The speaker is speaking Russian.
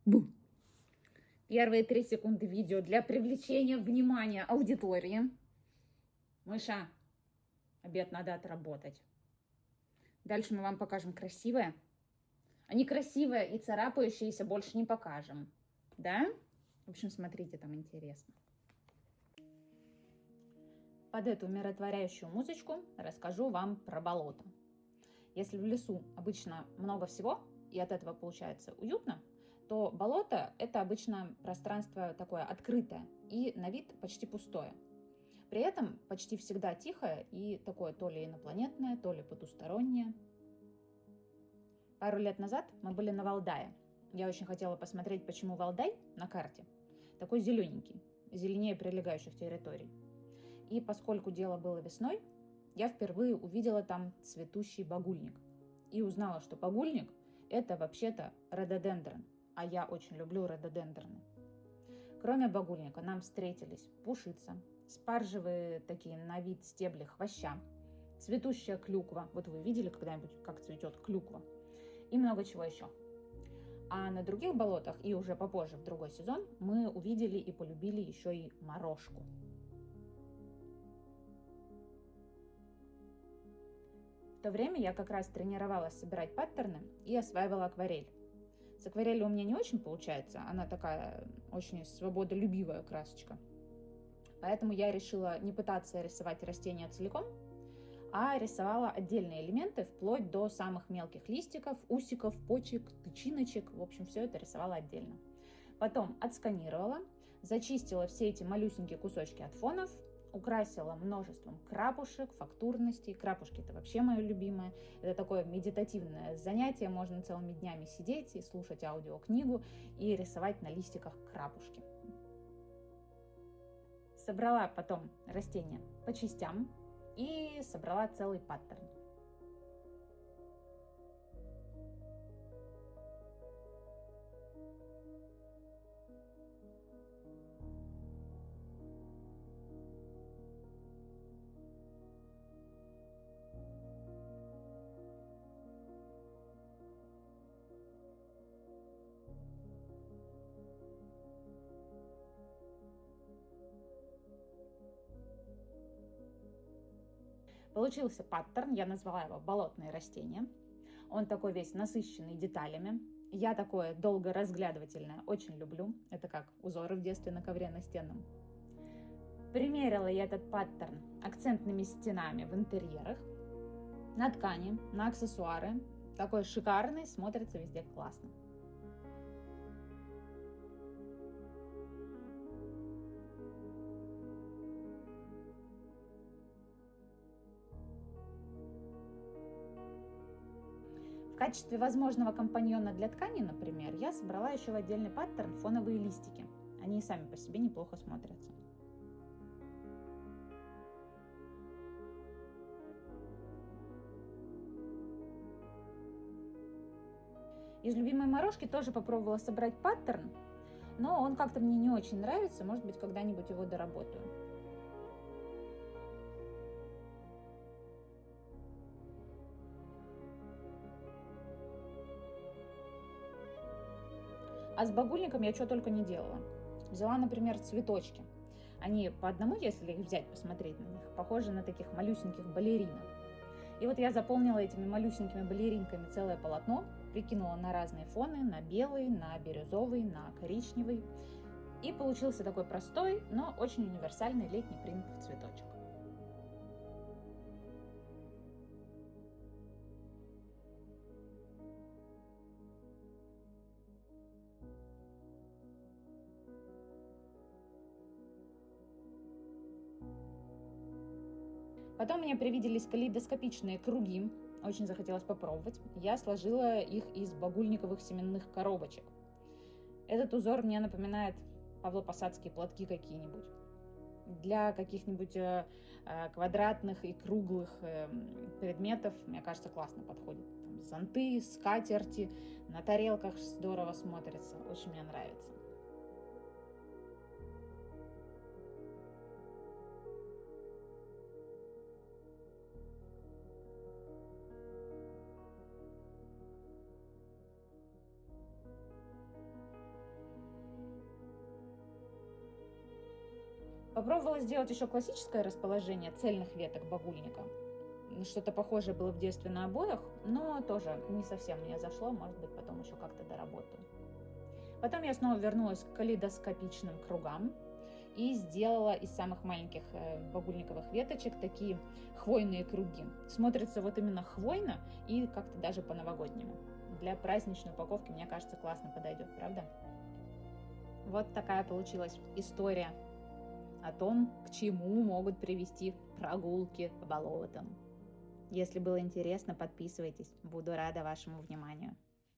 Бу. Первые 3 секунды видео для привлечения внимания аудитории. Мыша, обед надо отработать. Дальше мы вам покажем красивое. А некрасивое и царапающееся больше не покажем. Да? В общем, смотрите, там интересно. Под эту умиротворяющую музычку расскажу вам про болото. Если в лесу обычно много всего, и от этого получается уютно, то болото – это обычно пространство такое открытое и на вид почти пустое. При этом почти всегда тихое и такое то ли инопланетное, то ли потустороннее. Пару лет назад мы были на Валдае. Я очень хотела посмотреть, почему Валдай на карте такой зелененький, зеленее прилегающих территорий. И поскольку дело было весной, я впервые увидела там цветущий багульник. И узнала, что багульник – это вообще-то рододендрон, а я очень люблю рододендроны. Кроме багульника нам встретились пушица, спаржевые такие на вид стебли хвоща, цветущая клюква, вот вы видели когда-нибудь, как цветет клюква, и много чего еще. А на других болотах, и уже попозже, в другой сезон, мы увидели и полюбили еще и морошку. В то время я как раз тренировалась собирать паттерны и осваивала акварель. С акварелью у меня не очень получается, она такая очень свободолюбивая красочка. Поэтому я решила не пытаться рисовать растения целиком, а рисовала отдельные элементы вплоть до самых мелких листиков, усиков, почек, тычиночек. В общем, все это рисовала отдельно. Потом отсканировала, зачистила все эти малюсенькие кусочки от фонов, украсила множеством крапушек, фактурностей. Крапушки – это вообще мое любимое. Это такое медитативное занятие. Можно целыми днями сидеть и слушать аудиокнигу и рисовать на листиках крапушки. Собрала потом растения по частям и собрала целый паттерн. Получился паттерн, я назвала его «Болотные растения». Он такой весь насыщенный деталями. Я такое долго разглядывательное очень люблю. Это как узоры в детстве на ковре настенном. Примерила я этот паттерн акцентными стенами в интерьерах, на ткани, на аксессуары. Такой шикарный, смотрится везде классно. В качестве возможного компаньона для ткани, например, я собрала еще в отдельный паттерн фоновые листики. Они и сами по себе неплохо смотрятся. Из любимой морожки тоже попробовала собрать паттерн, но он как-то мне не очень нравится, может быть, когда-нибудь его доработаю. А с багульником я что только не делала. Взяла, например, цветочки. Они по одному, если их взять, посмотреть на них, похожи на таких малюсеньких балеринок. И вот я заполнила этими малюсенькими балеринками целое полотно, прикинула на разные фоны, на белый, на бирюзовый, на коричневый. И получился такой простой, но очень универсальный летний принт в цветочек. Потом мне привиделись калейдоскопичные круги, очень захотелось попробовать. Я сложила их из багульниковых семенных коробочек. Этот узор мне напоминает павлопосадские платки какие-нибудь. Для каких-нибудь квадратных и круглых предметов, мне кажется, классно подходит. Там зонты, скатерти, на тарелках здорово смотрится. Очень мне нравится. Попробовала сделать еще классическое расположение цельных веток багульника. Что-то похожее было в детстве на обоях, но тоже не совсем мне зашло, может быть, потом еще как-то доработаю. Потом я снова вернулась к калейдоскопичным кругам и сделала из самых маленьких багульниковых веточек такие хвойные круги. Смотрится вот именно хвойно и как-то даже по-новогоднему. Для праздничной упаковки, мне кажется, классно подойдет, правда? Вот такая получилась история о том, к чему могут привести прогулки по болотам. Если было интересно, подписывайтесь. Буду рада вашему вниманию.